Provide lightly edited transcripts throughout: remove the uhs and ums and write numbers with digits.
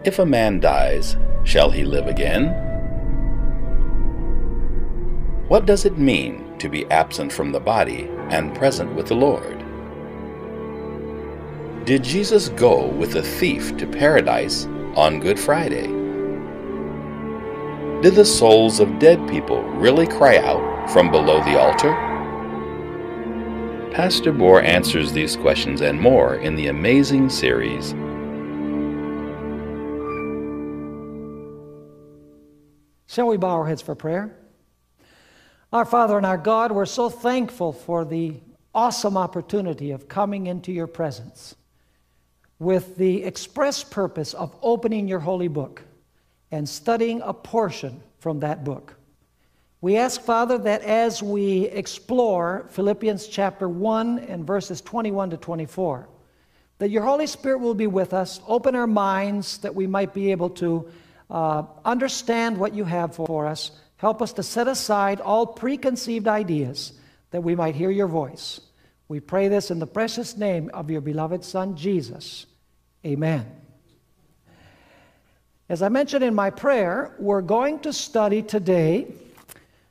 If a man dies, shall he live again? What does it mean to be absent from the body and present with the Lord? Did Jesus go with a thief to paradise on Good Friday? Did the souls of dead people really cry out from below the altar? Pastor Bohr answers these questions and more in the amazing series, Shall we bow our heads for prayer? Our Father and our God, we're so thankful for the awesome opportunity of coming into your presence with the express purpose of opening your holy book and studying a portion from that book. We ask, Father, that as we explore Philippians chapter 1 and verses 21 to 24, that your Holy Spirit will be with us, open our minds that we might be able to understand what you have for us. Help us to set aside all preconceived ideas that we might hear your voice. We pray this in the precious name of your beloved Son, Jesus. Amen. As I mentioned in my prayer, we're going to study today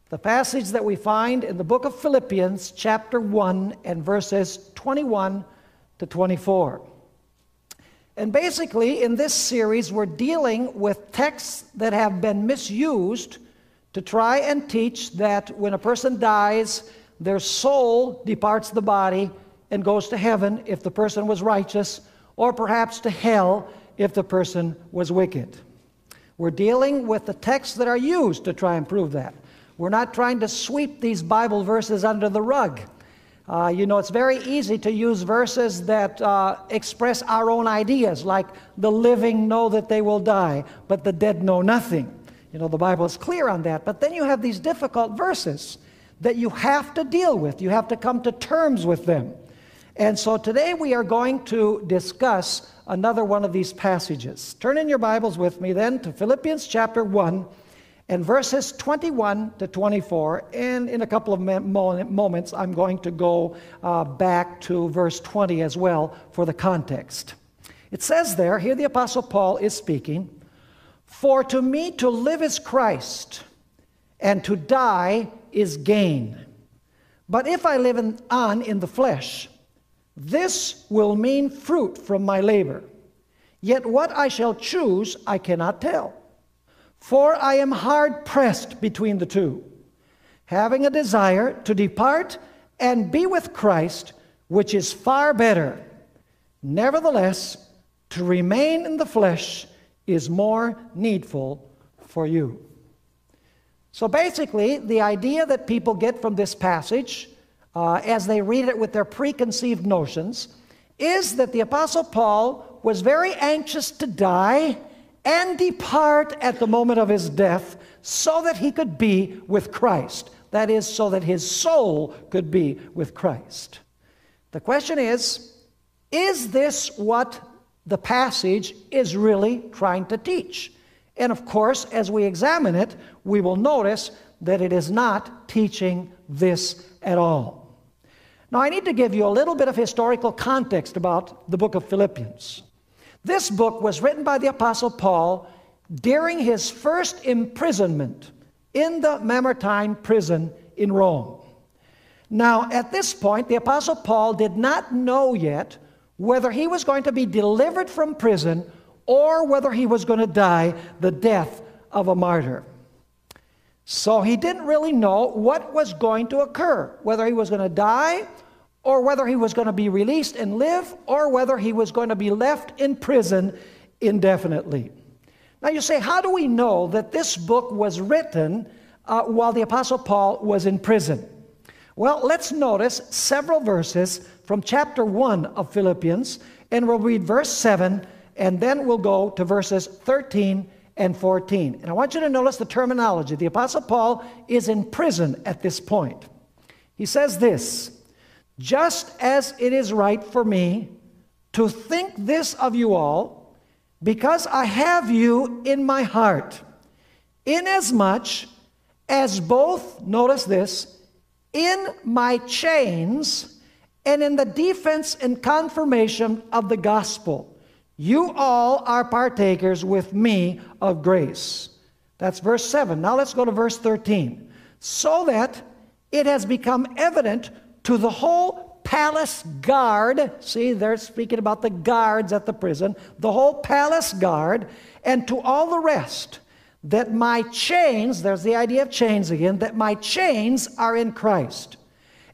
the passage that we find in the book of Philippians, chapter 1, and verses 21 to 24. And basically, in this series, we're dealing with texts that have been misused to try and teach that when a person dies, their soul departs the body and goes to heaven if the person was righteous, or perhaps to hell if the person was wicked. We're dealing with the texts that are used to try and prove that. We're not trying to sweep these Bible verses under the rug. It's very easy to use verses that express our own ideas, like the living know that they will die, but the dead know nothing. The Bible is clear on that. But then you have these difficult verses that you have to deal with. You have to come to terms with them. And so today we are going to discuss another one of these passages. Turn in your Bibles with me then to Philippians chapter 1 and verses 21 to 24. And in a couple of moments, I'm going to go back to verse 20 as well for the context. It says there, here the Apostle Paul is speaking, "For to me to live is Christ, and to die is gain. But if I live on in the flesh, this will mean fruit from my labor. Yet what I shall choose I cannot tell. For I am hard pressed between the two, having a desire to depart and be with Christ, which is far better. Nevertheless, to remain in the flesh is more needful for you." So basically, the idea that people get from this passage, as they read it with their preconceived notions, is that the Apostle Paul was very anxious to die and depart at the moment of his death so that he could be with Christ. That is, so that his soul could be with Christ. The question is this what the passage is really trying to teach? And of course, as we examine it, we will notice that it is not teaching this at all. Now, I need to give you a little bit of historical context about the book of Philippians. This book was written by the Apostle Paul during his first imprisonment in the Mamertine prison in Rome. Now, at this point, the Apostle Paul did not know yet whether he was going to be delivered from prison or whether he was going to die the death of a martyr. So he didn't really know what was going to occur, whether he was going to die or whether he was going to be released and live, or whether he was going to be left in prison indefinitely. Now you say, how do we know that this book was written while the Apostle Paul was in prison? Well, let's notice several verses from chapter 1 of Philippians, and we'll read verse 7, and then we'll go to verses 13 and 14. And I want you to notice the terminology. The Apostle Paul is in prison at this point. He says this, "Just as it is right for me to think this of you all, because I have you in my heart, inasmuch as both," notice this, "in my chains and in the defense and confirmation of the gospel, you all are partakers with me of grace. That's verse 7. Now let's go to verse 13. So that it has become evident to the whole palace guard. See, they're speaking about the guards at the prison. The whole palace guard, and to all the rest, that my chains, there's the idea of chains again, that my chains are in Christ.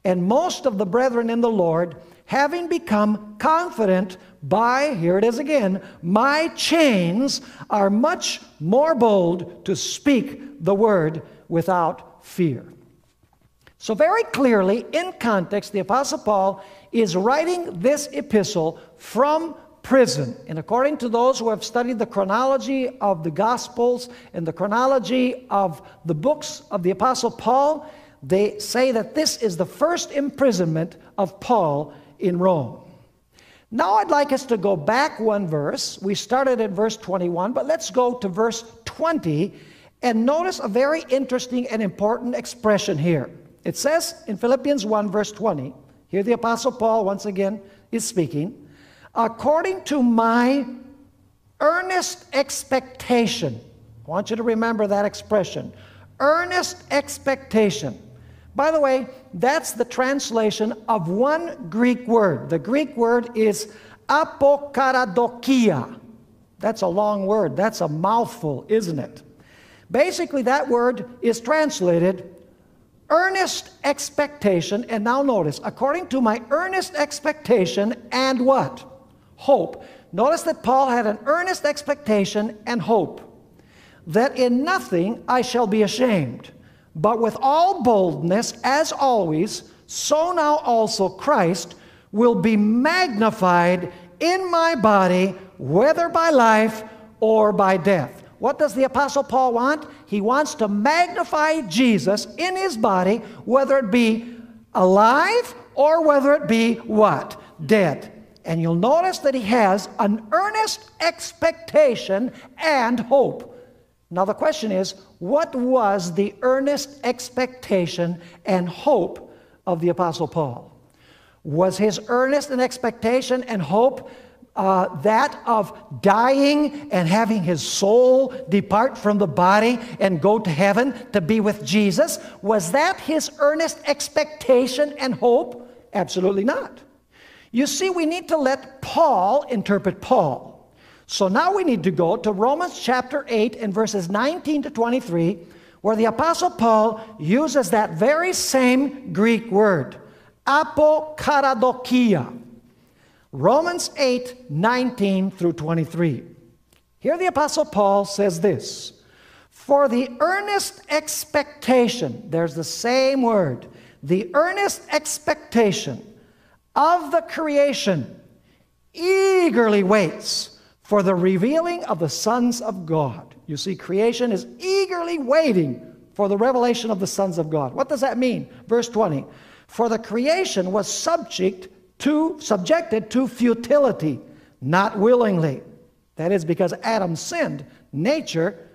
And most of the brethren in the Lord, having become confident by, here it is again, my chains, are much more bold to speak the word without fear. So very clearly, in context, the Apostle Paul is writing this epistle from prison. And according to those who have studied the chronology of the Gospels and the chronology of the books of the Apostle Paul, they say that this is the first imprisonment of Paul in Rome. Now I'd like us to go back one verse. We started at verse 21, but let's go to verse 20 and notice a very interesting and important expression here. It says in Philippians 1 verse 20, here the Apostle Paul once again is speaking, according to my earnest expectation. I want you to remember that expression, earnest expectation. By the way, that's the translation of one Greek word. The Greek word is apokaradokia. That's a long word. That's a mouthful, isn't it? Basically, that word is translated earnest expectation. And now notice, according to my earnest expectation and what? Hope. Notice that Paul had an earnest expectation and hope, that in nothing I shall be ashamed, but with all boldness, as always, so now also Christ will be magnified in my body, whether by life or by death. What does the Apostle Paul want? He wants to magnify Jesus in his body, whether it be alive or whether it be what? Dead. And you'll notice that he has an earnest expectation and hope. Now the question is, what was the earnest expectation and hope of the Apostle Paul? Was his earnest and expectation and hope that of dying and having his soul depart from the body and go to heaven to be with Jesus? Was that his earnest expectation and hope? Absolutely not. You see, we need to let Paul interpret Paul. So now we need to go to Romans chapter 8 and verses 19 to 23, where the Apostle Paul uses that very same Greek word, apokaradokia. Romans 8, 19 through 23. Here the Apostle Paul says this, for the earnest expectation, there's the same word, the earnest expectation of the creation eagerly waits for the revealing of the sons of God. You see, creation is eagerly waiting for the revelation of the sons of God. What does that mean? Verse 20, for the creation was subjected to futility, not willingly. That is because Adam sinned. Nature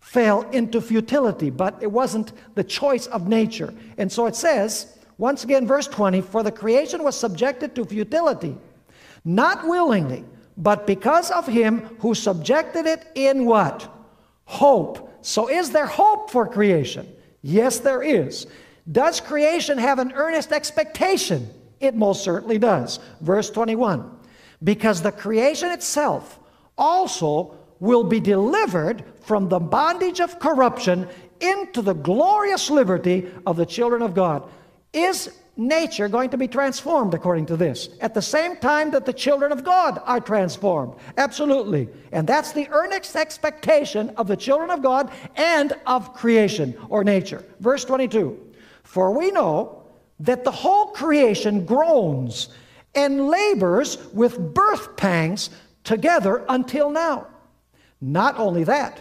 fell into futility, but it wasn't the choice of nature. And so it says, once again, verse 20, for the creation was subjected to futility, not willingly, but because of him who subjected it in what? Hope. So is there hope for creation? Yes, there is. Does creation have an earnest expectation? It most certainly does. Verse 21, because the creation itself also will be delivered from the bondage of corruption into the glorious liberty of the children of God. Is nature going to be transformed according to this at the same time that the children of God are transformed? Absolutely. And that's the earnest expectation of the children of God and of creation or nature. Verse 22, for we know that the whole creation groans and labors with birth pangs together until now. Not only that,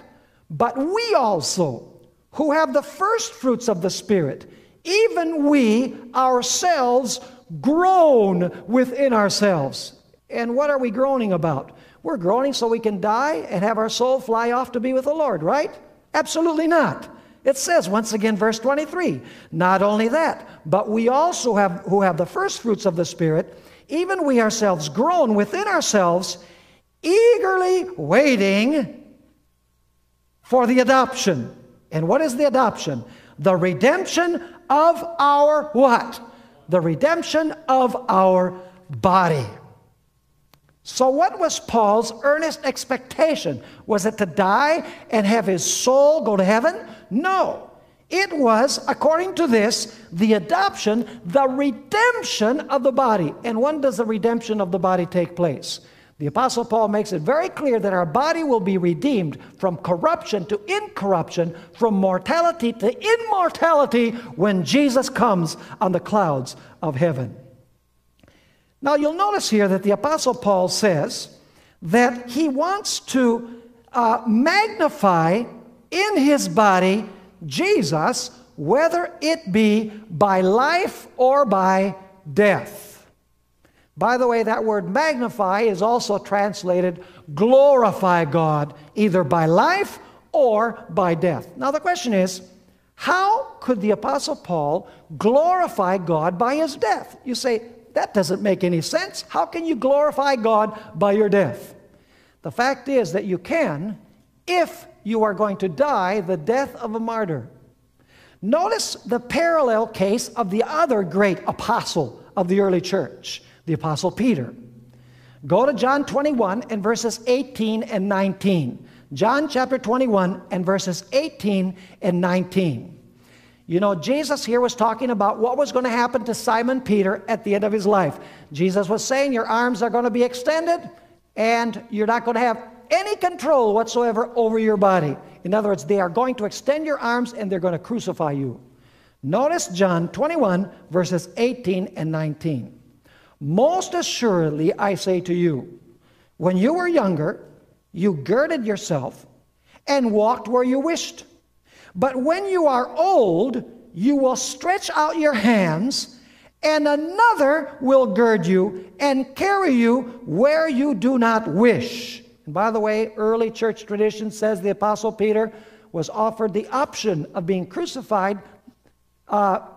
but we also, who have the first fruits of the Spirit, even we ourselves groan within ourselves. And what are we groaning about? We're groaning so we can die and have our soul fly off to be with the Lord, right? Absolutely not. It says, once again, verse 23, not only that, but we also who have the first fruits of the Spirit, even we ourselves groan within ourselves, eagerly waiting for the adoption. And what is the adoption? The redemption of our what? The redemption of our body. So what was Paul's earnest expectation? Was it to die and have his soul go to heaven? No. It was, according to this, the adoption, the redemption of the body. And when does the redemption of the body take place? The Apostle Paul makes it very clear that our body will be redeemed from corruption to incorruption, from mortality to immortality when Jesus comes on the clouds of heaven. Now you'll notice here that the Apostle Paul says that he wants to magnify in his body Jesus, whether it be by life or by death. By the way, that word magnify is also translated glorify God, either by life or by death. Now the question is, how could the Apostle Paul glorify God by his death? You say, that doesn't make any sense. How can you glorify God by your death? The fact is that you can, if you are going to die the death of a martyr. Notice the parallel case of the other great apostle of the early church, the Apostle Peter. Go to John 21 and verses 18 and 19. John chapter 21 and verses 18 and 19. You know, Jesus here was talking about what was going to happen to Simon Peter at the end of his life. Jesus was saying, your arms are going to be extended and you're not going to have any control whatsoever over your body. In other words, they are going to extend your arms and they're going to crucify you. Notice John 21 verses 18 and 19. Most assuredly I say to you, when you were younger, you girded yourself and walked where you wished. But when you are old, you will stretch out your hands, and another will gird you and carry you where you do not wish. And by the way, early church tradition says the Apostle Peter was offered the option of being crucified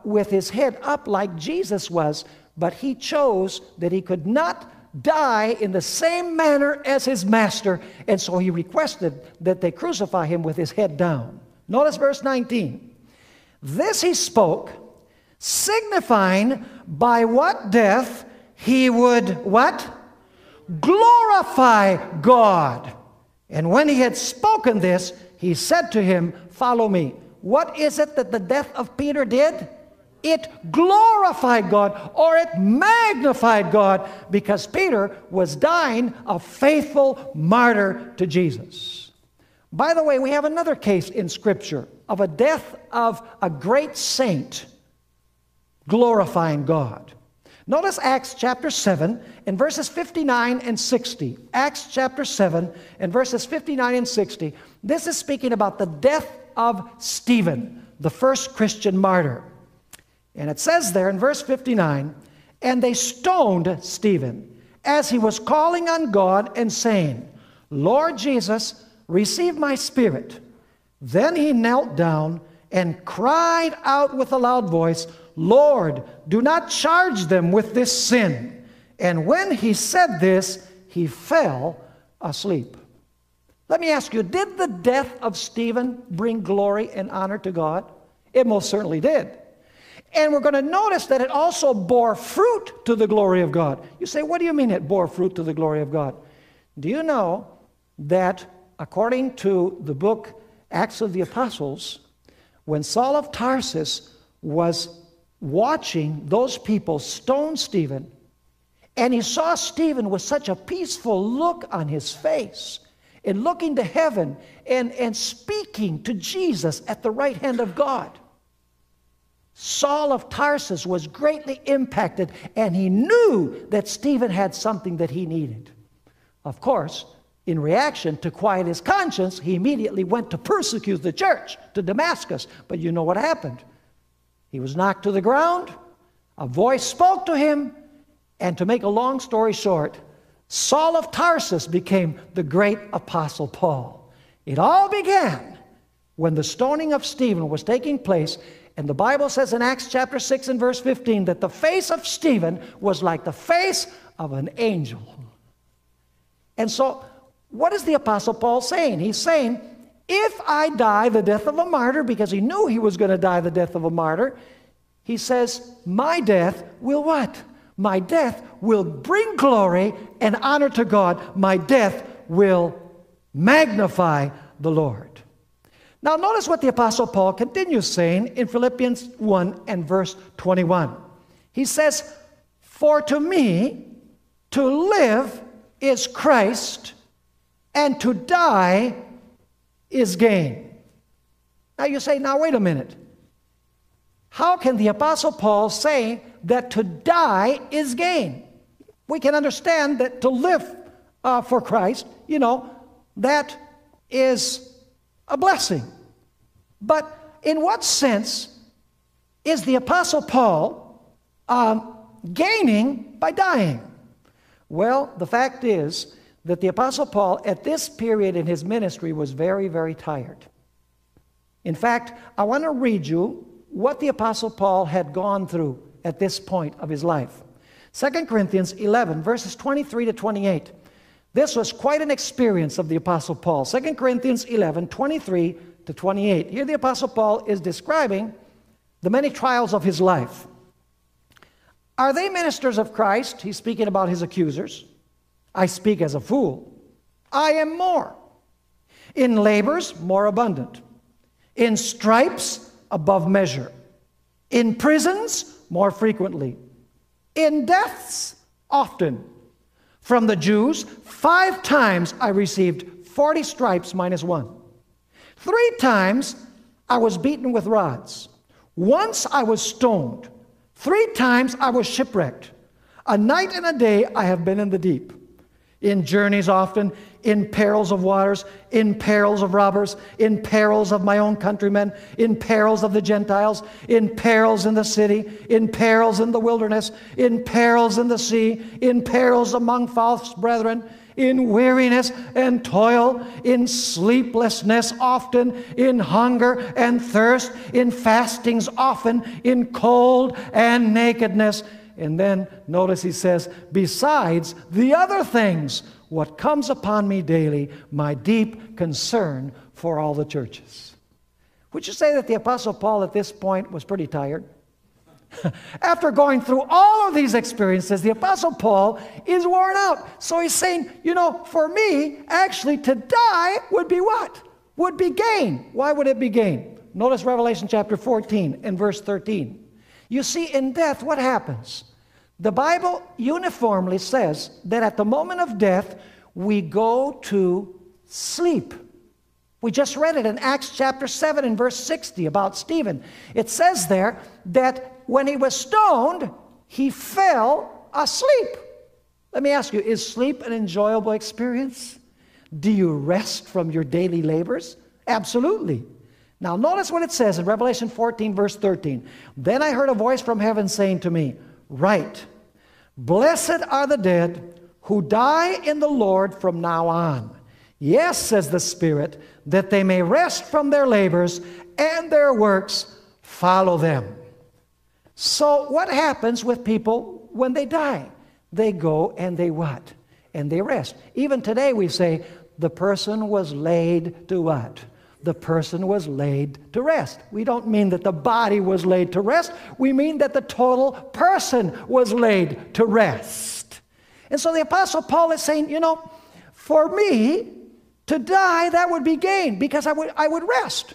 with his head up like Jesus was, but he chose that he could not die in the same manner as his master, and so he requested that they crucify him with his head down. Notice verse 19. This he spoke, signifying by what death he would, what? Glorify God. And when he had spoken this, he said to him, follow me. What is it that the death of Peter did? It glorified God, or it magnified God, because Peter was dying a faithful martyr to Jesus. By the way, we have another case in Scripture of a death of a great saint glorifying God. Notice Acts chapter 7 and verses 59 and 60. Acts chapter 7 and verses 59 and 60. This is speaking about the death of Stephen, the first Christian martyr. And it says there in verse 59, and they stoned Stephen as he was calling on God and saying, Lord Jesus, receive my spirit. Then he knelt down and cried out with a loud voice, Lord, do not charge them with this sin. And when he said this, he fell asleep. Let me ask you, did the death of Stephen bring glory and honor to God? It most certainly did. And we're going to notice that it also bore fruit to the glory of God. You say, what do you mean it bore fruit to the glory of God? Do you know that according to the book Acts of the Apostles, when Saul of Tarsus was watching those people stone Stephen, and he saw Stephen with such a peaceful look on his face, and looking to heaven, and speaking to Jesus at the right hand of God, Saul of Tarsus was greatly impacted, and he knew that Stephen had something that he needed. Of course, in reaction to quiet his conscience, he immediately went to persecute the church to Damascus. But you know what happened? He was knocked to the ground, a voice spoke to him, and to make a long story short, Saul of Tarsus became the great apostle Paul. It all began when the stoning of Stephen was taking place, and the Bible says in Acts chapter 6 and verse 15 that the face of Stephen was like the face of an angel. And so what is the Apostle Paul saying? He's saying, if I die the death of a martyr, because he knew he was going to die the death of a martyr, he says, my death will what? My death will bring glory and honor to God. My death will magnify the Lord. Now notice what the Apostle Paul continues saying in Philippians 1 and verse 21. He says, for to me to live is Christ, and to die is gain. Now you say, now wait a minute. How can the Apostle Paul say that to die is gain? We can understand that to live for Christ, that is a blessing. But in what sense is the Apostle Paul gaining by dying? Well, the fact is that the Apostle Paul at this period in his ministry was very, very tired. In fact, I want to read you what the Apostle Paul had gone through at this point of his life. 2 Corinthians 11, verses 23 to 28. This was quite an experience of the Apostle Paul. 2 Corinthians 11, 23 to 28. Here the Apostle Paul is describing the many trials of his life. Are they ministers of Christ? He's speaking about his accusers. I speak as a fool. I am more. In labors, more abundant. In stripes, above measure. In prisons, more frequently. In deaths, often. From the Jews, 5 times I received 40 stripes minus 1. 3 times I was beaten with rods. Once I was stoned. 3 times I was shipwrecked. A night and a day I have been in the deep. In journeys often, in perils of waters, in perils of robbers, in perils of my own countrymen, in perils of the Gentiles, in perils in the city, in perils in the wilderness, in perils in the sea, in perils among false brethren, in weariness and toil, in sleeplessness often, in hunger and thirst, in fastings often, in cold and nakedness. And then notice he says, besides the other things, what comes upon me daily, my deep concern for all the churches. Would you say that the Apostle Paul at this point was pretty tired? After going through all of these experiences, the Apostle Paul is worn out. So he's saying, for me, actually to die would be what? Would be gain. Why would it be gain? Notice Revelation chapter 14 and verse 13. You see, in death, what happens? The Bible uniformly says that at the moment of death, we go to sleep. We just read it in Acts chapter 7 and verse 60 about Stephen. It says there that when he was stoned, he fell asleep. Let me ask you, is sleep an enjoyable experience? Do you rest from your daily labors? Absolutely. Now notice what it says in Revelation 14 verse 13. Then I heard a voice from heaven saying to me, write, blessed are the dead who die in the Lord from now on. Yes, says the Spirit, that they may rest from their labors and their works follow them. So what happens with people when they die? They go and they what? And they rest. Even today we say, the person was laid to what? The person was laid to rest. We don't mean that the body was laid to rest. We mean that the total person was laid to rest. And so the Apostle Paul is saying, for me to die, that would be gain because I would rest.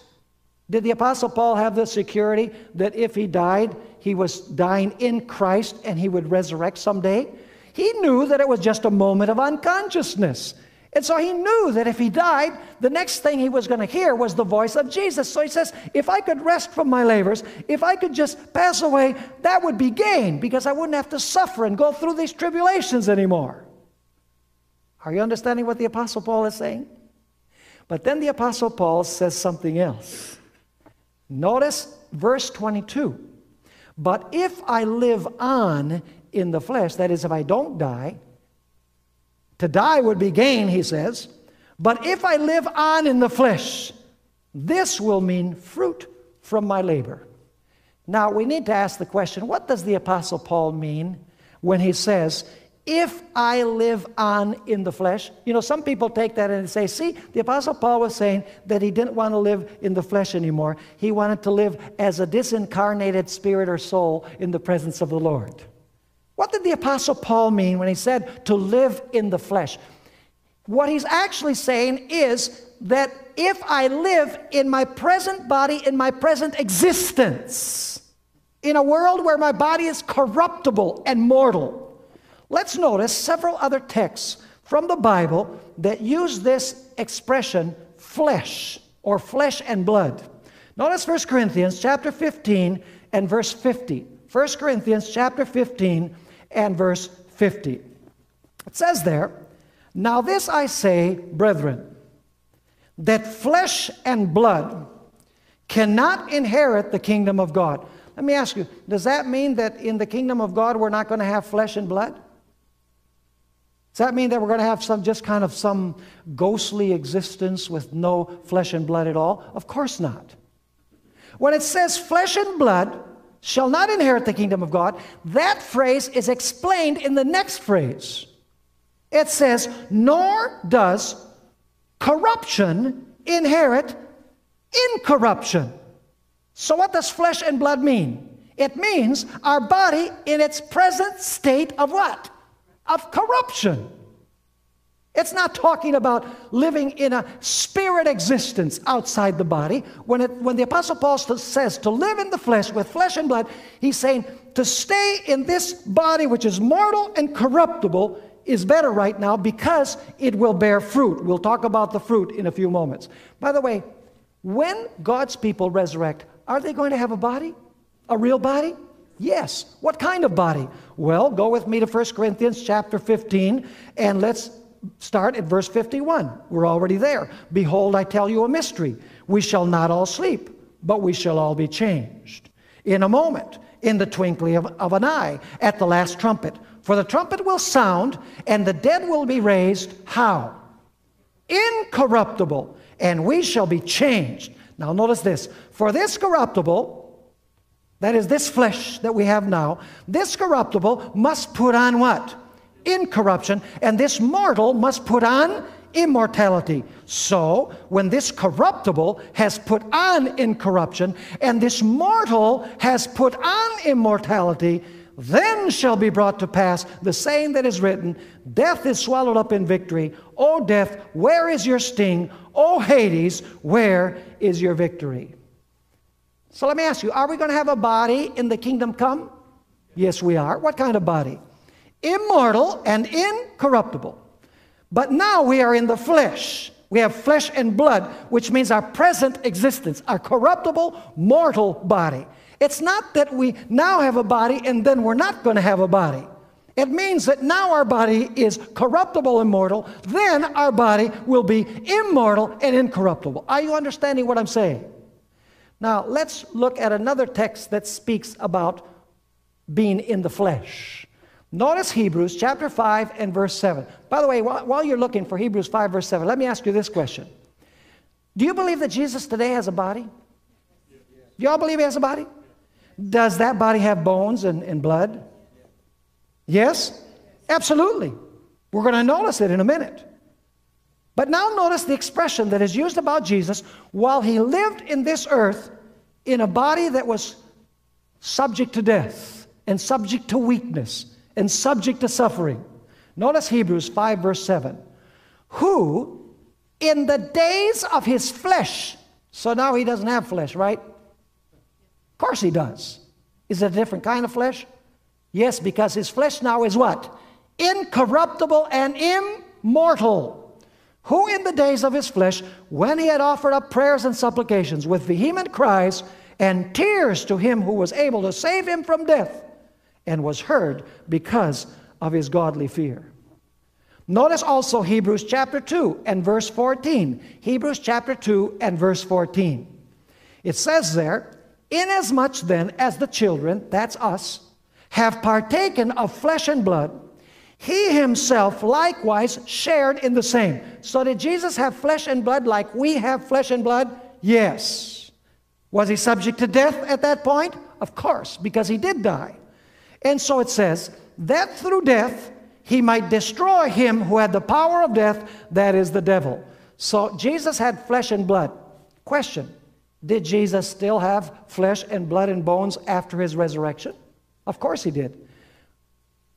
Did the Apostle Paul have the security that if he died, he was dying in Christ and he would resurrect someday? He knew that it was just a moment of unconsciousness. And so he knew that if he died, the next thing he was going to hear was the voice of Jesus. So he says, if I could rest from my labors, if I could just pass away, that would be gain because I wouldn't have to suffer and go through these tribulations anymore. Are you understanding what the Apostle Paul is saying? But then the Apostle Paul says something else. Notice verse 22. But if I live on in the flesh, that is, if I don't die, to die would be gain, he says. But if I live on in the flesh, this will mean fruit from my labor. Now, we need to ask the question, what does the Apostle Paul mean when he says, if I live on in the flesh. You know, some people take that and say, see, the Apostle Paul was saying that he didn't want to live in the flesh anymore. He wanted to live as a disincarnated spirit or soul in the presence of the Lord. What did the Apostle Paul mean when he said to live in the flesh? What he's actually saying is that if I live in my present body, in my present existence, in a world where my body is corruptible and mortal. Let's notice several other texts from the Bible that use this expression flesh or flesh and blood. Notice 1 Corinthians chapter 15 and verse 50. 1 Corinthians chapter 15 and verse 50. It says there, now this I say, brethren, that flesh and blood cannot inherit the kingdom of God. Let me ask you, does that mean that in the kingdom of God we're not going to have flesh and blood? Does that mean that we're going to have some ghostly existence with no flesh and blood at all? Of course not. When it says flesh and blood shall not inherit the kingdom of God, that phrase is explained in the next phrase. It says, nor does corruption inherit incorruption. So what does flesh and blood mean? It means our body in its present state of what? Of corruption. It's not talking about living in a spirit existence outside the body. When the Apostle Paul says to live in the flesh with flesh and blood, he's saying to stay in this body which is mortal and corruptible is better right now because it will bear fruit. We'll talk about the fruit in a few moments. By the way, when God's people resurrect, are they going to have a body? A real body? Yes. What kind of body? Well, go with me to 1 Corinthians chapter 15, and let's start at verse 51. We're already there. Behold, I tell you a mystery. We shall not all sleep, but we shall all be changed. In a moment, in the twinkling of an eye, at the last trumpet. For the trumpet will sound, and the dead will be raised. How? Incorruptible, and we shall be changed. Now notice this. For this corruptible, that is this flesh that we have now, this corruptible must put on what? Incorruption, and this mortal must put on immortality. So, when this corruptible has put on incorruption, and this mortal has put on immortality, then shall be brought to pass the saying that is written, death is swallowed up in victory. O death, where is your sting? O Hades, where is your victory? So let me ask you, are we going to have a body in the kingdom come? Yes, we are. What kind of body? Immortal and incorruptible. But now we are in the flesh. We have flesh and blood, which means our present existence, our corruptible, mortal body. It's not that we now have a body and then we're not going to have a body. It means that now our body is corruptible and mortal, then our body will be immortal and incorruptible. Are you understanding what I'm saying? Now, let's look at another text that speaks about being in the flesh. Notice Hebrews chapter 5 and verse 7. By the way, while you're looking for Hebrews 5 verse 7, let me ask you this question. Do you believe that Jesus today has a body? Do y'all believe he has a body? Does that body have bones and blood? Yes? Absolutely. We're going to notice it in a minute. But now notice the expression that is used about Jesus while he lived in this earth in a body that was subject to death and subject to weakness and subject to suffering. Notice Hebrews 5 verse 7. Who in the days of his flesh, so now he doesn't have flesh, right? Of course he does. Is it a different kind of flesh? Yes, because his flesh now is what? Incorruptible and immortal. Who in the days of his flesh, when he had offered up prayers and supplications with vehement cries and tears to him who was able to save him from death, and was heard because of his godly fear. Notice also Hebrews chapter 2 and verse 14. Hebrews chapter 2 and verse 14. It says there, inasmuch then as the children, that's us, have partaken of flesh and blood, he himself likewise shared in the same. So did Jesus have flesh and blood like we have flesh and blood? Yes. Was he subject to death at that point? Of course, because he did die. And so it says that through death he might destroy him who had the power of death, that is the devil. So Jesus had flesh and blood. Question, did Jesus still have flesh and blood and bones after his resurrection? Of course he did.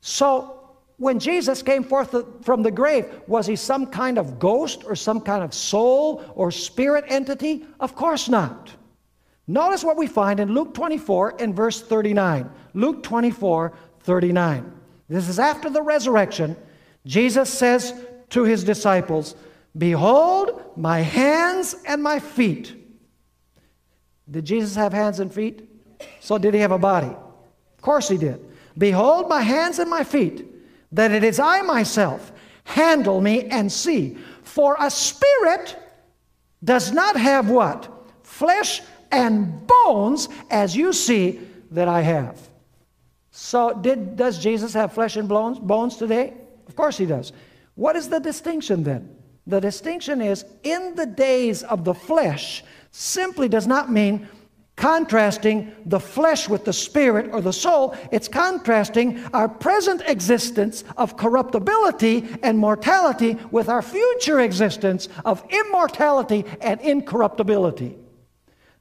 So when Jesus came forth from the grave, was he some kind of ghost or some kind of soul or spirit entity? Of course not. Notice what we find in Luke 24 and verse 39. Luke 24, 39. This is after the resurrection. Jesus says to his disciples, "Behold my hands and my feet." Did Jesus have hands and feet? So did he have a body? Of course he did. "Behold my hands and my feet, that it is I myself. Handle me and see. For a spirit does not have" what? "Flesh and bones, as you see that I have." So does Jesus have flesh and bones today? Of course he does. What is the distinction then? The distinction is, in the days of the flesh simply does not mean contrasting the flesh with the spirit or the soul. It's contrasting our present existence of corruptibility and mortality with our future existence of immortality and incorruptibility.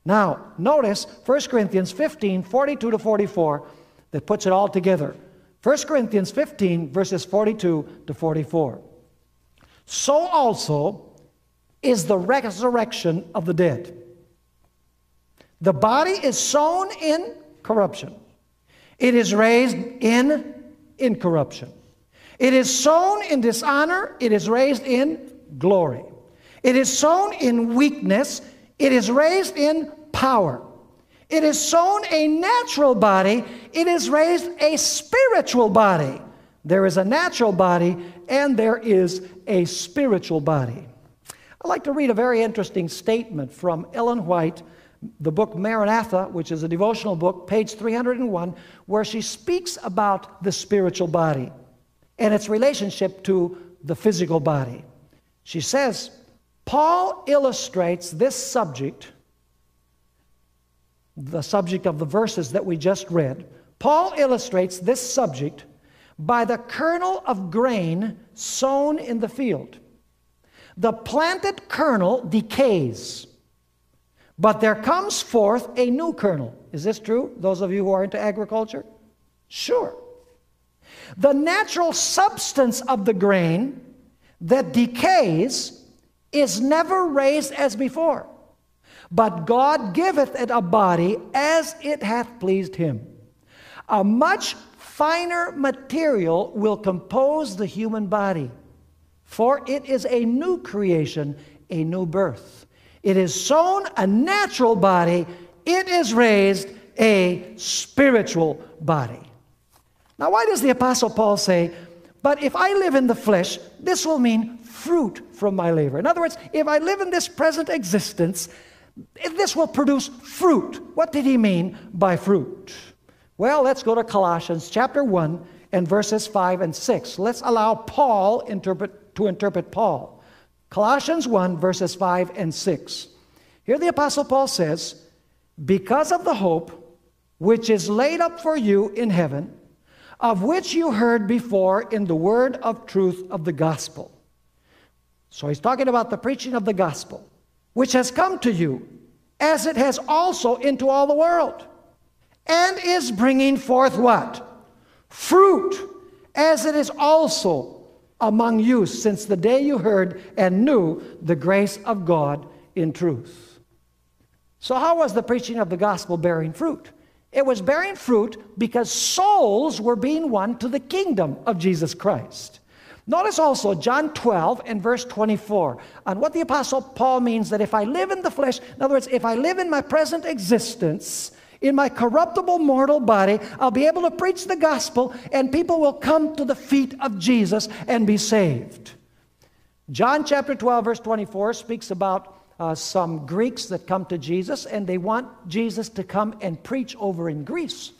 Now, notice 1 Corinthians 15, 42 to 44, that puts it all together. 1 Corinthians 15, verses 42 to 44. "So also is the resurrection of the dead. The body is sown in corruption. It is raised in incorruption. It is sown in dishonor. It is raised in glory. It is sown in weakness. It is raised in power. It is sown a natural body. It is raised a spiritual body." There is a natural body and there is a spiritual body. I'd like to read a very interesting statement from Ellen White, the book Maranatha, which is a devotional book, page 301, where she speaks about the spiritual body and its relationship to the physical body. She says, Paul illustrates this subject, the subject of the verses that we just read. Paul illustrates this subject by the kernel of grain sown in the field. The planted kernel decays, but there comes forth a new kernel. Is this true, those of you who are into agriculture? Sure. The natural substance of the grain that decays is never raised as before, but God giveth it a body as it hath pleased him. A much finer material will compose the human body, for it is a new creation, a new birth. It is sown a natural body, it is raised a spiritual body. Now, why does the Apostle Paul say, but if I live in the flesh, this will mean fruit from my labor? In other words, if I live in this present existence, this will produce fruit. What did he mean by fruit? Well, let's go to Colossians chapter 1 and verses 5 and 6. Let's allow Paul to interpret Paul. Colossians 1, verses 5 and 6. Here the Apostle Paul says, because of the hope which is laid up for you in heaven, of which you heard before in the word of truth of the gospel. So he's talking about the preaching of the gospel, which has come to you, as it has also into all the world, and is bringing forth what? Fruit, as it is also among you since the day you heard and knew the grace of God in truth. So how was the preaching of the gospel bearing fruit? It was bearing fruit because souls were being won to the kingdom of Jesus Christ. Notice also John 12 and verse 24 on what the Apostle Paul means that if I live in the flesh, in other words, if I live in my present existence, in my corruptible mortal body, I'll be able to preach the gospel and people will come to the feet of Jesus and be saved. John chapter 12 verse 24 speaks about some Greeks that come to Jesus and they want Jesus to come and preach over in Greece.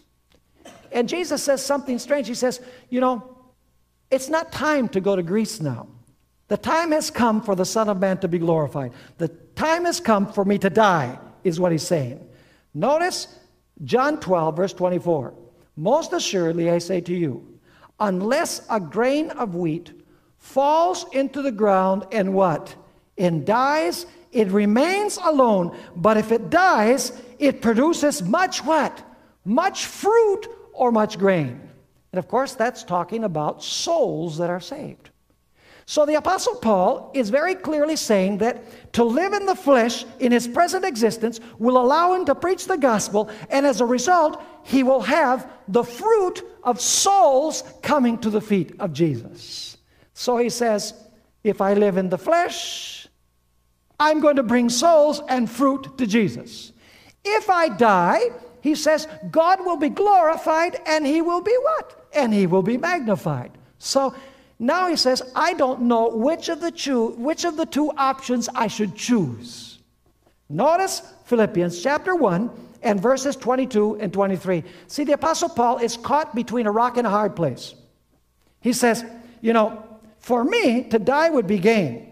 And Jesus says something strange. He says, you know, it's not time to go to Greece now. The time has come for the Son of Man to be glorified. The time has come for me to die, is what he's saying. Notice John 12, verse 24. Most assuredly I say to you, unless a grain of wheat falls into the ground and what? And dies, it remains alone. But if it dies, it produces much what? Much fruit or much grain. And of course, that's talking about souls that are saved. So the Apostle Paul is very clearly saying that to live in the flesh in his present existence will allow him to preach the gospel, and as a result, he will have the fruit of souls coming to the feet of Jesus. So he says, if I live in the flesh, I'm going to bring souls and fruit to Jesus. If I die, he says, God will be glorified and he will be what? And he will be magnified. So now he says, I don't know which of the two options I should choose. Notice Philippians chapter 1 and verses 22 and 23. See, the Apostle Paul is caught between a rock and a hard place. He says, for me, to die would be gain.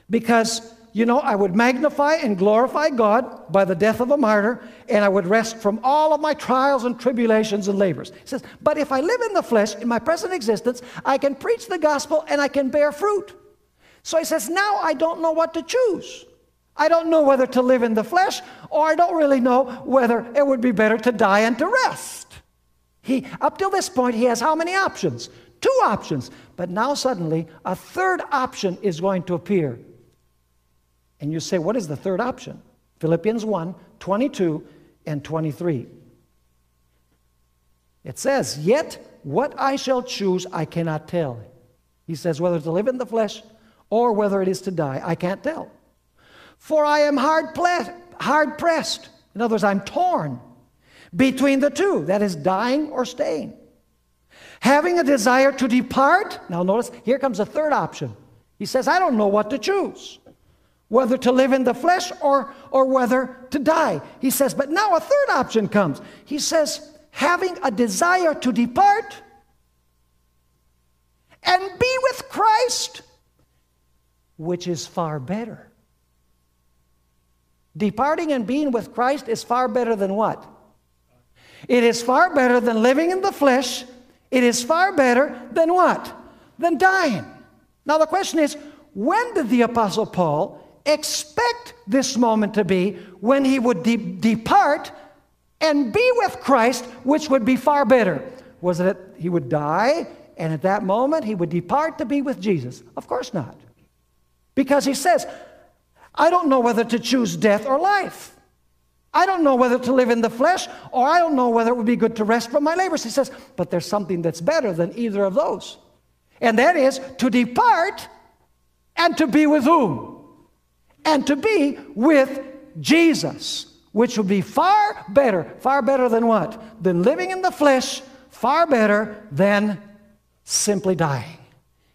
Because, I would magnify and glorify God by the death of a martyr, and I would rest from all of my trials and tribulations and labors. He says, but if I live in the flesh, in my present existence, I can preach the gospel and I can bear fruit. So he says, now I don't know what to choose. I don't know whether to live in the flesh, or I don't really know whether it would be better to die and to rest. Up till this point, he has how many options? 2 options. But now suddenly, a third option is going to appear. And you say, what is the third option? Philippians 1, 22 and 23. It says, yet what I shall choose I cannot tell. He says, whether to live in the flesh or whether it is to die, I can't tell. For I am hard pressed. In other words, I'm torn between the two, that is, dying or staying. Having a desire to depart. Now notice, here comes a third option. He says, I don't know what to choose. Whether to live in the flesh or whether to die. He says, but now a third option comes. He says, having a desire to depart and be with Christ, which is far better. Departing and being with Christ is far better than what? It is far better than living in the flesh. It is far better than what? Than dying. Now the question is, when did the Apostle Paul expect this moment to be? When he would depart and be with Christ, which would be far better? Was it that he would die and at that moment he would depart to be with Jesus? Of course not. Because he says, I don't know whether to choose death or life. I don't know whether to live in the flesh, or I don't know whether it would be good to rest from my labors. He says, but there's something that's better than either of those. And that is to depart and to be with whom? And to be with Jesus, which would be far better than what? Than living in the flesh, far better than simply dying.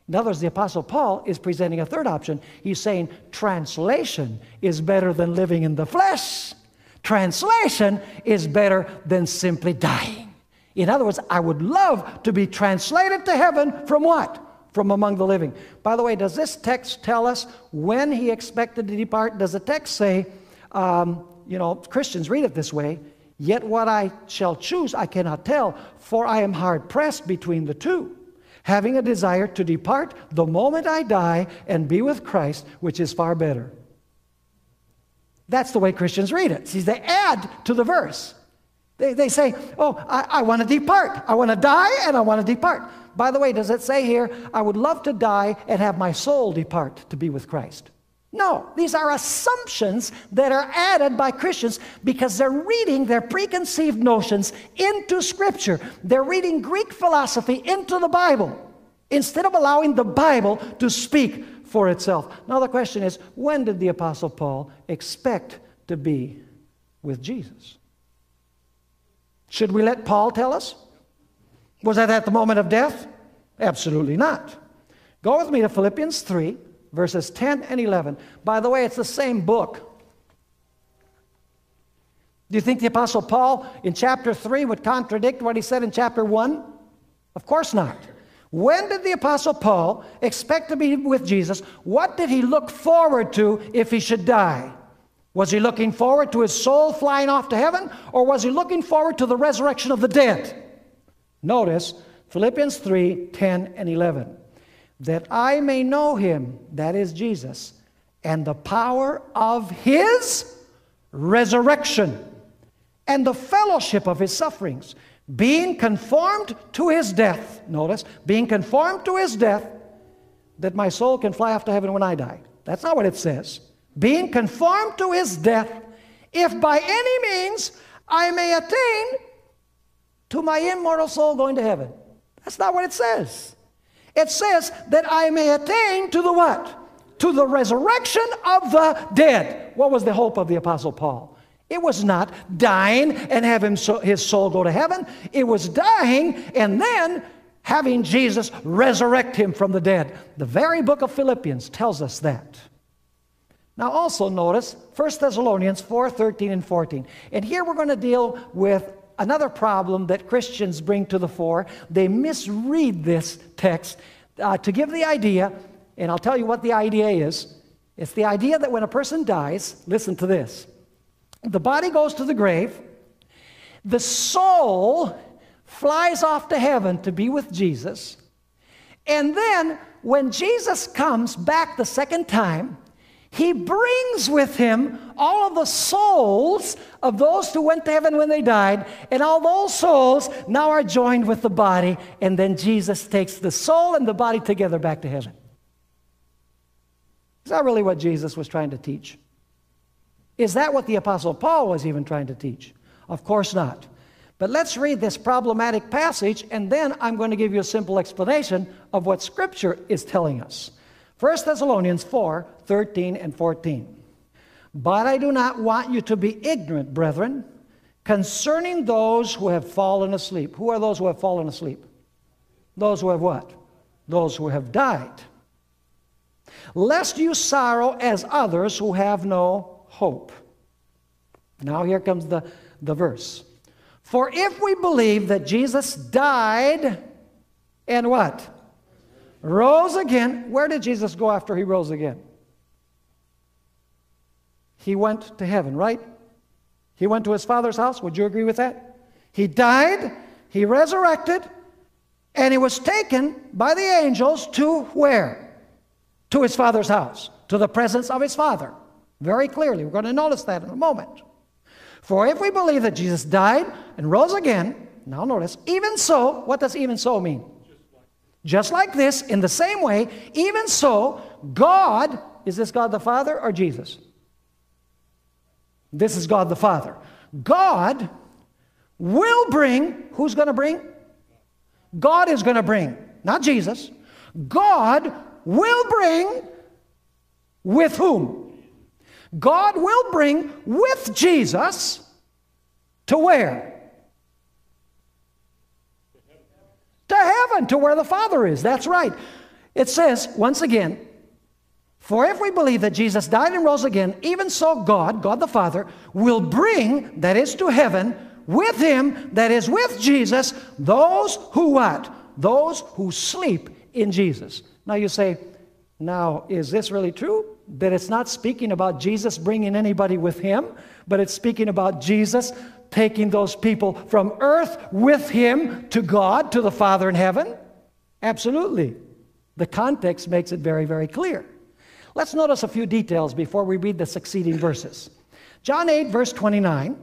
In other words, the Apostle Paul is presenting a third option. He's saying translation is better than living in the flesh. Translation is better than simply dying. In other words, I would love to be translated to heaven from what? From among the living. By the way, does this text tell us when he expected to depart? Does the text say, Christians read it this way, yet what I shall choose I cannot tell, for I am hard pressed between the two, having a desire to depart the moment I die and be with Christ, which is far better. That's the way Christians read it. See, they add to the verse. They say, I want to depart. I want to die and I want to depart. By the way, does it say here, I would love to die and have my soul depart to be with Christ? No, these are assumptions that are added by Christians because they're reading their preconceived notions into Scripture. They're reading Greek philosophy into the Bible instead of allowing the Bible to speak for itself. Now the question is, when did the Apostle Paul expect to be with Jesus? Should we let Paul tell us? Was that at the moment of death? Absolutely not. Go with me to Philippians 3, verses 10 and 11. By the way, it's the same book. Do you think the Apostle Paul in chapter 3 would contradict what he said in chapter 1? Of course not. When did the Apostle Paul expect to be with Jesus? What did he look forward to if he should die? Was he looking forward to his soul flying off to heaven, or was he looking forward to the resurrection of the dead? Notice Philippians 3, 10 and 11. That I may know him, that is Jesus, and the power of his resurrection, and the fellowship of his sufferings, being conformed to his death. Notice, being conformed to his death, that my soul can fly off to heaven when I die. That's not what it says. Being conformed to his death, if by any means I may attain to my immortal soul going to heaven. That's not what it says. It says that I may attain to the what? To the resurrection of the dead. What was the hope of the Apostle Paul? It was not dying and having his soul go to heaven. It was dying and then having Jesus resurrect him from the dead. The very book of Philippians tells us that. Now also notice 1 Thessalonians 4, 13 and 14. And here we're going to deal with another problem that Christians bring to the fore. They misread this text to give the idea, and I'll tell you what the idea is. It's the idea that when a person dies, listen to this. The body goes to the grave. The soul flies off to heaven to be with Jesus. And then when Jesus comes back the second time, he brings with him all of the souls of those who went to heaven when they died, and all those souls now are joined with the body, and then Jesus takes the soul and the body together back to heaven. Is that really what Jesus was trying to teach? Is that what the Apostle Paul was even trying to teach? Of course not. But let's read this problematic passage, and then I'm going to give you a simple explanation of what Scripture is telling us. 1 Thessalonians 4, 13 and 14. But I do not want you to be ignorant, brethren, concerning those who have fallen asleep. Who are those who have fallen asleep? Those who have what? Those who have died. Lest you sorrow as others who have no hope. Now here comes the verse. For if we believe that Jesus died and what? Rose again. Where did Jesus go after he rose again? He went to heaven, right? He went to his Father's house. Would you agree with that? He died, he resurrected, and he was taken by the angels to where? To his Father's house, to the presence of his Father. Very clearly. We're going to notice that in a moment. For if we believe that Jesus died and rose again, now notice, even so, what does even so mean? Just like this, in the same way, even so, God, is this God the Father or Jesus? This is God the Father. God will bring, who's going to bring? God is going to bring, not Jesus. God will bring with whom? God will bring with Jesus to where? To heaven, to where the Father is. That's right. It says, once again, for if we believe that Jesus died and rose again, even so God, God the Father, will bring, that is to heaven, with him, that is with Jesus, those who what? Those who sleep in Jesus. Now you say, now is this really true? That it's not speaking about Jesus bringing anybody with him, but it's speaking about Jesus taking those people from earth with him to God, to the Father in heaven? Absolutely. The context makes it very, very clear. Let's notice a few details before we read the succeeding verses. John 8, verse 29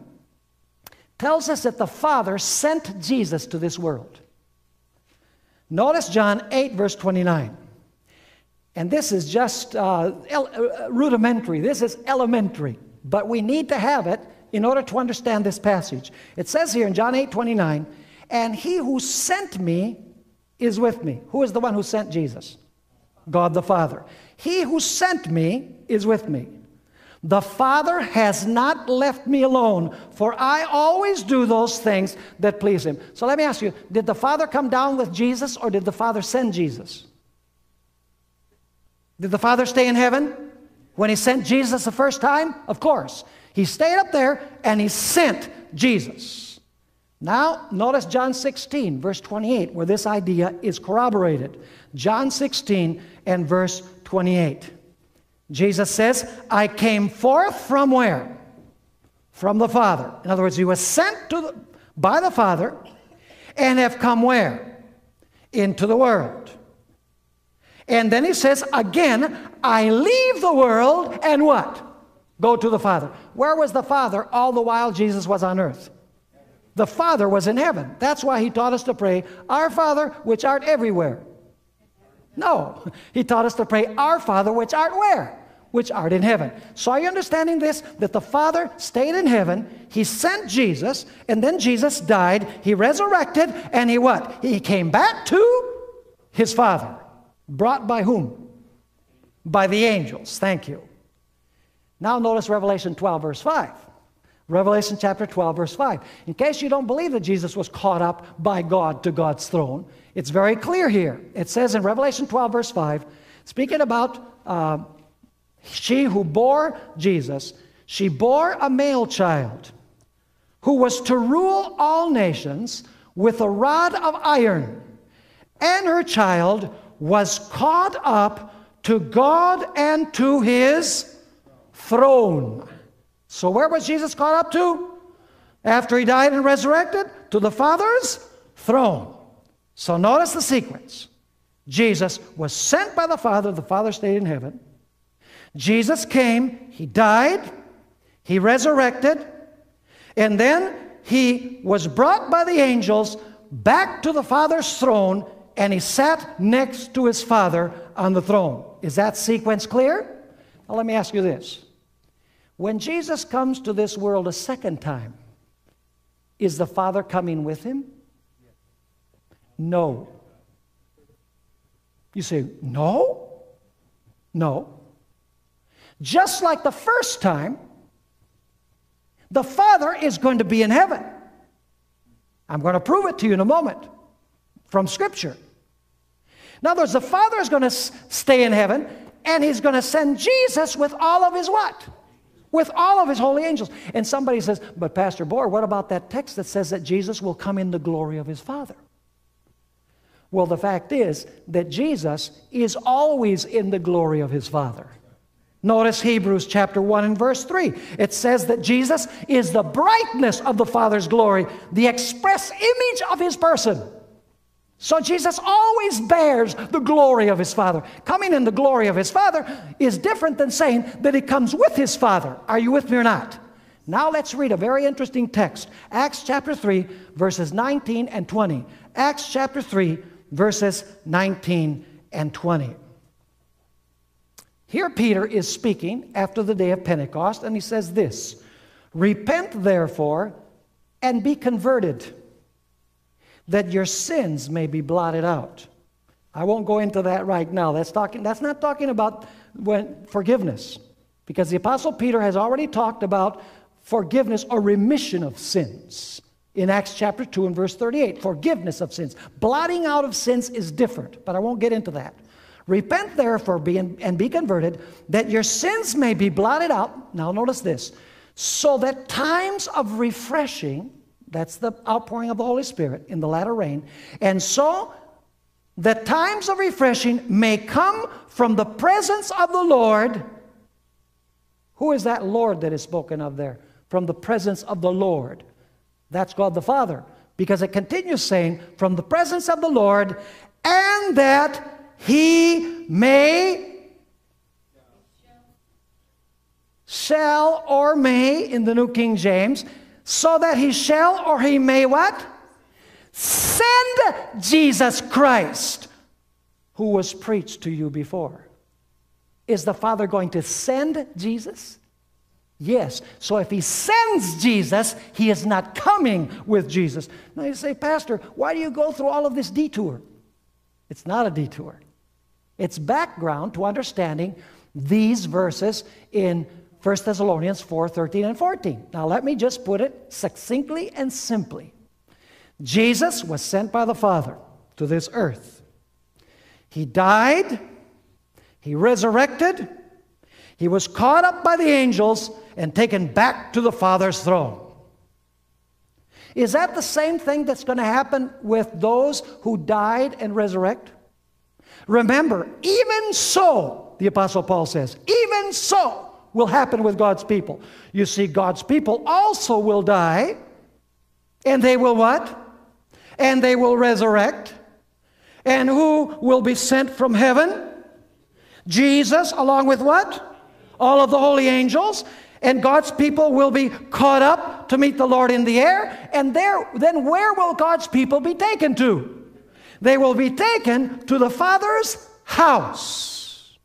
tells us that the Father sent Jesus to this world. Notice John 8, verse 29. And this is just rudimentary. This is elementary. But we need to have it in order to understand this passage. It says here in John 8, 29, and he who sent me is with me. Who is the one who sent Jesus? God the Father. He who sent me is with me. The Father has not left me alone, for I always do those things that please him. So let me ask you, did the Father come down with Jesus, or did the Father send Jesus? Did the Father stay in heaven when he sent Jesus the first time? Of course. He stayed up there and he sent Jesus. Now, notice John 16, verse 28, where this idea is corroborated. John 16 and verse 28. Jesus says, I came forth from where? From the Father. In other words, he was sent by the Father and have come where? into the world. And then he says, again, I leave the world and what? Go to the Father. Where was the Father all the while Jesus was on earth? The Father was in heaven. That's why he taught us to pray, Our Father, which art everywhere. No, he taught us to pray, Our Father, which art where? Which art in heaven. So are you understanding this? That the Father stayed in heaven, he sent Jesus, and then Jesus died, he resurrected, and he what? He came back to his Father. Brought by whom? By the angels. Thank you. Now notice Revelation 12, verse 5. Revelation chapter 12, verse 5. In case you don't believe that Jesus was caught up by God to God's throne, it's very clear here. It says in Revelation 12, verse 5, speaking about she who bore Jesus, she bore a male child who was to rule all nations with a rod of iron, and her child was caught up to God and to his throne. So where was Jesus caught up to? After he died and resurrected? To the Father's throne. So notice the sequence. Jesus was sent by the Father stayed in heaven. Jesus came, he died, he resurrected, and then he was brought by the angels back to the Father's throne, and he sat next to his Father on the throne. Is that sequence clear? Now let me ask you this. When Jesus comes to this world a second time, is the Father coming with him? No. You say, no? No. Just like the first time, the Father is going to be in heaven. I'm going to prove it to you in a moment from Scripture. In other words, the Father is going to stay in heaven, and he's going to send Jesus with all of his what? With all of his holy angels. And somebody says, but Pastor Bohr, what about that text that says that Jesus will come in the glory of his Father? Well, the fact is that Jesus is always in the glory of his Father. Notice Hebrews chapter 1 and verse 3. It says that Jesus is the brightness of the Father's glory, the express image of his person. So Jesus always bears the glory of his Father. Coming in the glory of his Father is different than saying that he comes with his Father. Are you with me or not? Now let's read a very interesting text. Acts chapter 3, verses 19 and 20. Acts chapter 3, verses 19 and 20. Here Peter is speaking after the day of Pentecost, and he says this, repent therefore and be converted, that your sins may be blotted out. I won't go into that right now. That's not talking about forgiveness, because the Apostle Peter has already talked about forgiveness or remission of sins in Acts chapter 2 and verse 38. Forgiveness of sins. Blotting out of sins is different, but I won't get into that. Repent therefore and be converted, that your sins may be blotted out. Now notice this. So that times of refreshing, that's the outpouring of the Holy Spirit in the latter rain, and so that times of refreshing may come from the presence of the Lord. Who is that Lord that is spoken of there? From the presence of the Lord. That's God the Father. Because it continues saying, from the presence of the Lord, and that he may, shall or may in the New King James, so that he shall or he may what? Send Jesus Christ, who was preached to you before. Is the Father going to send Jesus? Yes. So if he sends Jesus, he is not coming with Jesus. Now you say, Pastor, why do you go through all of this detour? It's not a detour. It's background to understanding these verses in 1 Thessalonians 4:13 and 14. Now let me just put it succinctly and simply. Jesus was sent by the Father to this earth. He died, he resurrected, he was caught up by the angels and taken back to the Father's throne. Is that the same thing that's going to happen with those who died and resurrect? Remember, even so, the Apostle Paul says, even so will happen with God's people. You see, God's people also will die, and they will what? And they will resurrect, And who will be sent from heaven? Jesus, along with what? All of the holy angels. And God's people will be caught up to meet the Lord in the air. And then where will God's people be taken to? They will be taken to the Father's house.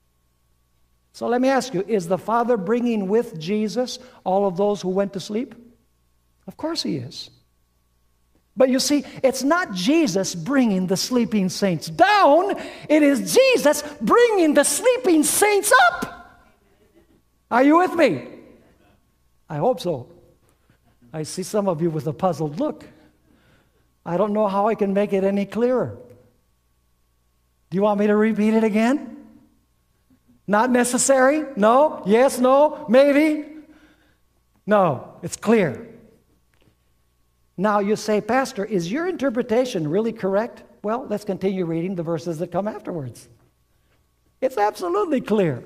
So let me ask you, is the Father bringing with Jesus all of those who went to sleep? Of course He is. But you see, it's not Jesus bringing the sleeping saints down. It is Jesus bringing the sleeping saints up. Are you with me? I hope so. I see some of you with a puzzled look. I don't know how I can make it any clearer. Do you want me to repeat it again? Not necessary? No? Yes? No? Maybe? No, it's clear. Now you say, Pastor, is your interpretation really correct? Well, let's continue reading the verses that come afterwards. It's absolutely clear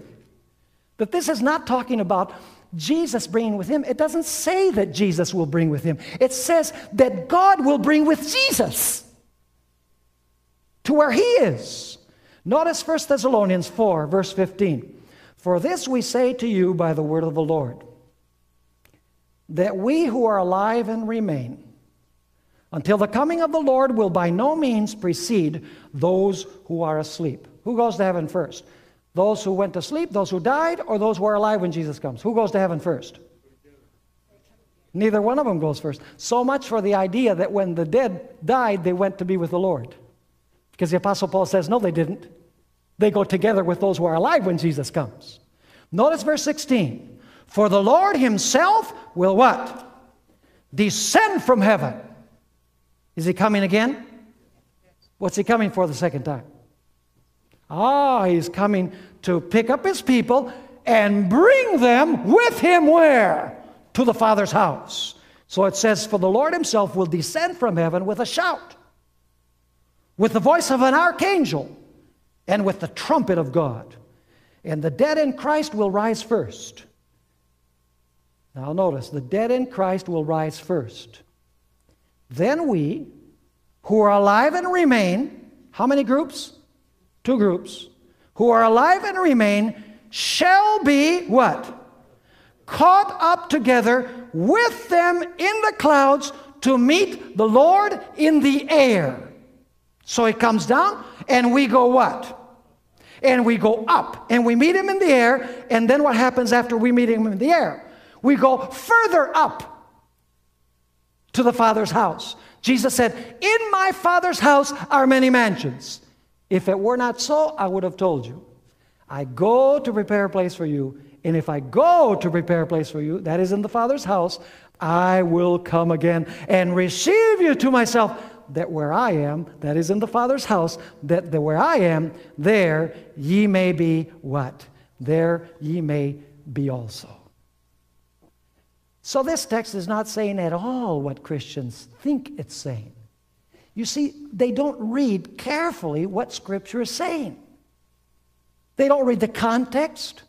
that this is not talking about Jesus bringing with Him. It doesn't say that Jesus will bring with Him. It says that God will bring with Jesus to where He is. Notice 1 Thessalonians 4, verse 15. For this we say to you by the word of the Lord, that we who are alive and remain until the coming of the Lord will by no means precede those who are asleep. Who goes to heaven first? Those who went to sleep, those who died, or those who are alive when Jesus comes? Who goes to heaven first? Neither one of them goes first. So much for the idea that when the dead died, they went to be with the Lord. Because the Apostle Paul says, no, they didn't. They go together with those who are alive when Jesus comes. Notice verse 16. For the Lord Himself will what? Descend from heaven. Is He coming again? What's He coming for the second time? He's coming to pick up His people and bring them with Him where? To the Father's house. So it says, for the Lord Himself will descend from heaven with a shout, with the voice of an archangel, and with the trumpet of God. And the dead in Christ will rise first. Now notice, the dead in Christ will rise first. Then we, who are alive and remain, how many groups? 2 groups. Who are alive and remain shall be what? Caught up together with them in the clouds to meet the Lord in the air. So He comes down and we go what? And we go up and we meet Him in the air. And then what happens after we meet Him in the air? We go further up to the Father's house. Jesus said, in my Father's house are many mansions. If it were not so, I would have told you. I go to prepare a place for you. And if I go to prepare a place for you, that is in the Father's house, I will come again and receive you to myself, that where I am, that is in the Father's house, that where I am, there ye may be what? There ye may be also. So this text is not saying at all what Christians think it's saying. You see, they don't read carefully what Scripture is saying. They don't read the context.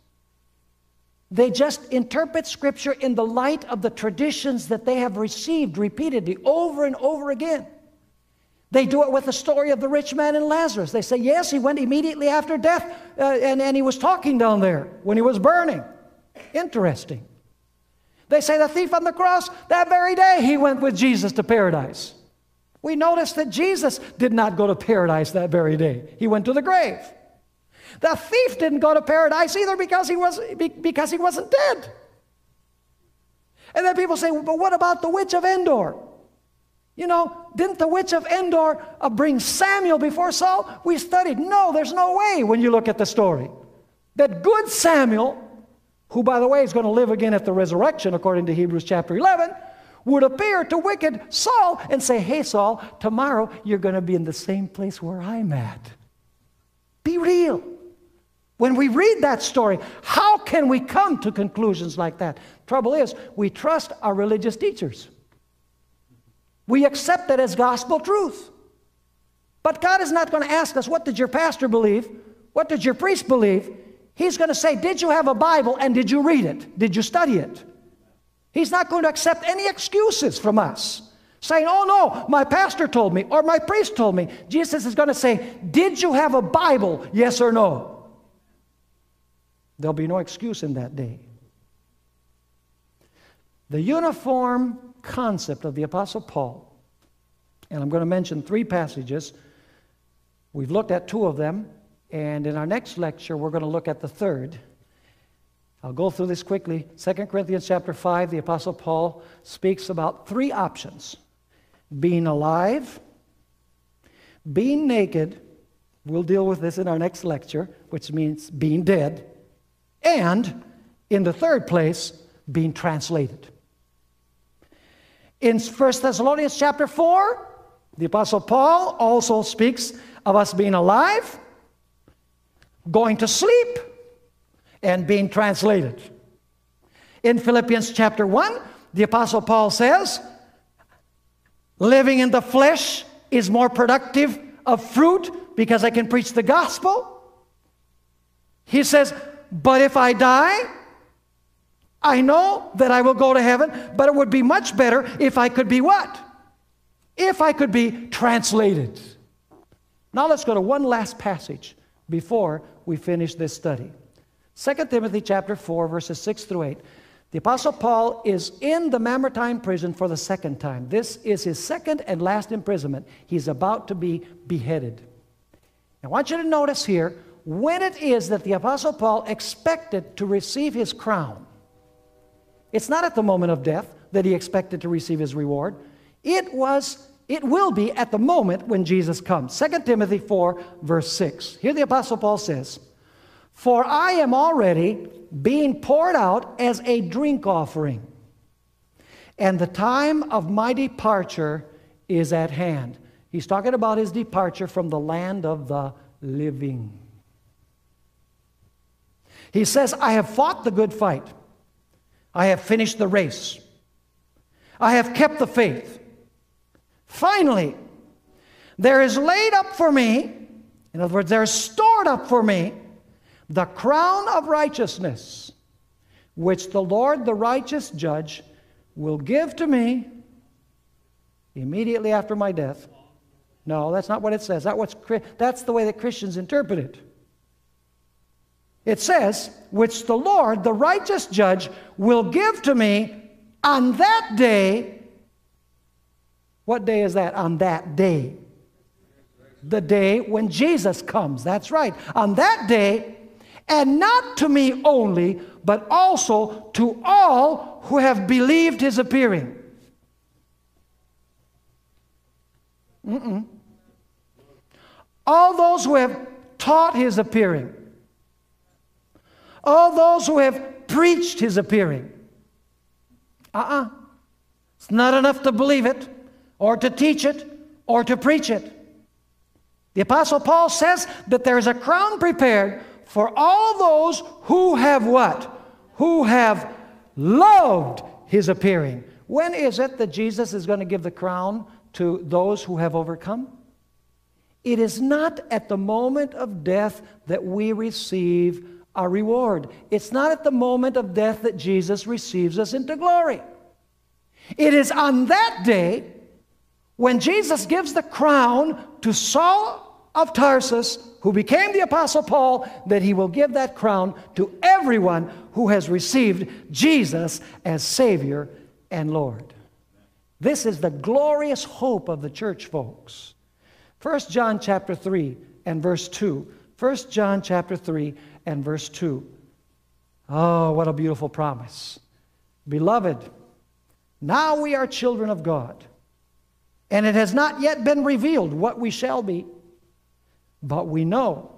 They just interpret Scripture in the light of the traditions that they have received repeatedly over and over again. They do it with the story of the rich man and Lazarus. They say, yes, he went immediately after death, and he was talking down there when he was burning. Interesting. They say the thief on the cross, that very day he went with Jesus to paradise. We notice that Jesus did not go to paradise that very day. He went to the grave. The thief didn't go to paradise either because he wasn't dead. And then people say, well, but what about the witch of Endor? You know, didn't the witch of Endor bring Samuel before Saul? We studied. No, there's no way when you look at the story. That good Samuel, who by the way is going to live again at the resurrection according to Hebrews chapter 11, would appear to wicked Saul and say, hey Saul, tomorrow you're going to be in the same place where I'm at. Be real. When we read that story, how can we come to conclusions like that? Trouble is, we trust our religious teachers. We accept it as gospel truth. But God is not going to ask us, what did your pastor believe? What did your priest believe? He's going to say, did you have a Bible and did you read it? Did you study it? He's not going to accept any excuses from us saying, oh no, my pastor told me, or my priest told me. Jesus is going to say, did you have a Bible, yes or no? There'll be no excuse in that day. The uniform concept of the Apostle Paul, and I'm going to mention 3 passages. We've looked at 2 of them, and in our next lecture, we're going to look at the 3rd. I'll go through this quickly. 2 Corinthians chapter 5, the Apostle Paul speaks about 3 options. Being alive, being naked, we'll deal with this in our next lecture, which means being dead, and in the 3rd place, being translated. In 1 Thessalonians chapter 4, the Apostle Paul also speaks of us being alive, going to sleep, and being translated. In Philippians chapter 1, the Apostle Paul says, living in the flesh is more productive of fruit because I can preach the gospel. He says, but if I die, I know that I will go to heaven, but it would be much better if I could be what? If I could be translated. Now let's go to one last passage before we finish this study. 2 Timothy chapter 4, verses 6 through 8. The Apostle Paul is in the Mamertine prison for the 2nd time. This is his 2nd and last imprisonment. He's about to be beheaded. I want you to notice here when it is that the Apostle Paul expected to receive his crown. It's not at the moment of death that he expected to receive his reward. It will be at the moment when Jesus comes. 2 Timothy 4, verse 6. Here the Apostle Paul says, for I am already being poured out as a drink offering, and the time of my departure is at hand. He's talking about his departure from the land of the living. He says, I have fought the good fight. I have finished the race. I have kept the faith. Finally, there is laid up for me, in other words, there is stored up for me, the crown of righteousness, which the Lord, the righteous judge, will give to me immediately after my death. No, that's not what it says. That's the way that Christians interpret it. It says, which the Lord, the righteous judge, will give to me on that day. What day is that? On that day. The day when Jesus comes. That's right. On that day, and not to me only, but also to all who have believed his appearing. All those who have taught his appearing. All those who have preached his appearing. It's not enough to believe it, or to teach it, or to preach it. The Apostle Paul says that there is a crown prepared for all those who have what? Who have loved his appearing. When is it that Jesus is going to give the crown to those who have overcome? It is not at the moment of death that we receive our reward. It's not at the moment of death that Jesus receives us into glory. It is on that day when Jesus gives the crown to Saul of Tarsus, who became the Apostle Paul, that he will give that crown to everyone who has received Jesus as Savior and Lord. This is the glorious hope of the church, folks. 1 John chapter 3 and verse 2. 1 John chapter 3 and verse 2. Oh, what a beautiful promise. Beloved, now we are children of God, and it has not yet been revealed what we shall be. But we know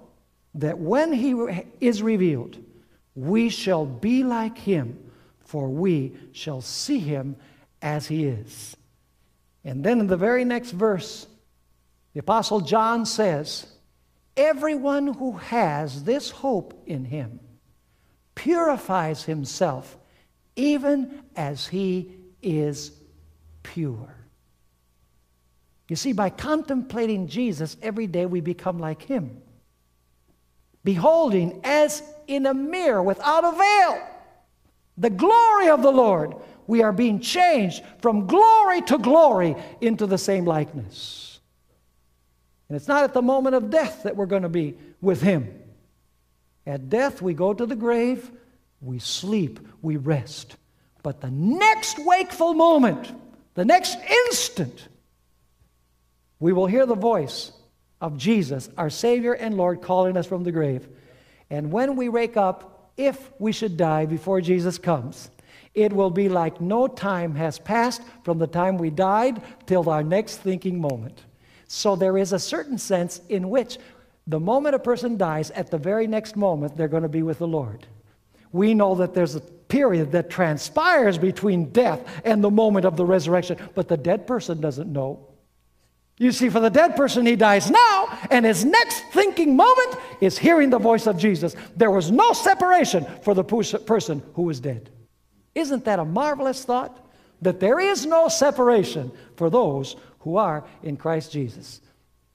that when he is revealed, we shall be like him, for we shall see him as he is. And then in the very next verse, the Apostle John says, everyone who has this hope in him purifies himself, even as he is pure. You see, by contemplating Jesus every day, we become like him. Beholding as in a mirror without a veil the glory of the Lord, we are being changed from glory to glory into the same likeness. And it's not at the moment of death that we're going to be with Him. At death, we go to the grave, we sleep, we rest. But the next wakeful moment, the next instant, we will hear the voice of Jesus, our Savior and Lord, calling us from the grave. And when we wake up, if we should die before Jesus comes, it will be like no time has passed from the time we died till our next thinking moment. So there is a certain sense in which the moment a person dies, at the very next moment, they're going to be with the Lord. We know that there's a period that transpires between death and the moment of the resurrection, but the dead person doesn't know. You see, for the dead person, he dies now, and his next thinking moment is hearing the voice of Jesus. There was no separation for the person who was dead. Isn't that a marvelous thought? That there is no separation for those who are in Christ Jesus.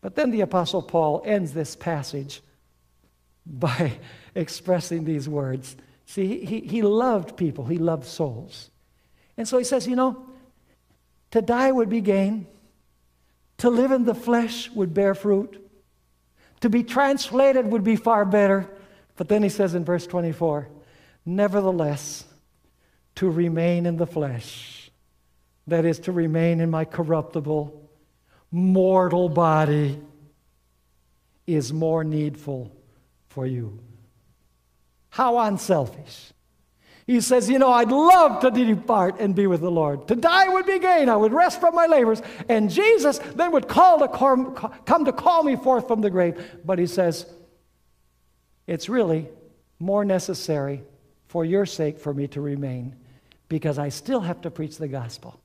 But then the Apostle Paul ends this passage by expressing these words. See, he loved people. He loved souls. And so he says, you know, to die would be gain. To live in the flesh would bear fruit. To be translated would be far better. But then he says in verse 24, nevertheless, to remain in the flesh, that is, to remain in my corruptible, mortal body, is more needful for you. How unselfish. He says, you know, I'd love to depart and be with the Lord. To die would be gain. I would rest from my labors. And Jesus then would come to call me forth from the grave. But he says, it's really more necessary for your sake for me to remain, because I still have to preach the gospel.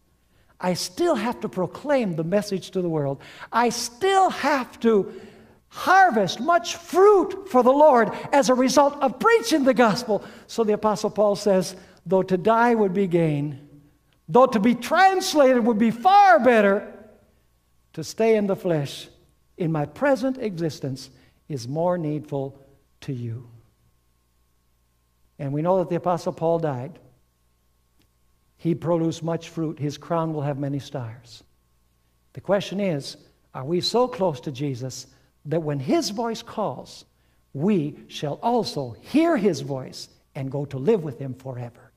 I still have to proclaim the message to the world. I still have to harvest much fruit for the Lord as a result of preaching the gospel. So the Apostle Paul says, though to die would be gain, though to be translated would be far better, to stay in the flesh in my present existence is more needful to you. And we know that the Apostle Paul died. He produced much fruit. His crown will have many stars. The question is, are we so close to Jesus that when His voice calls, we shall also hear His voice and go to live with Him forever?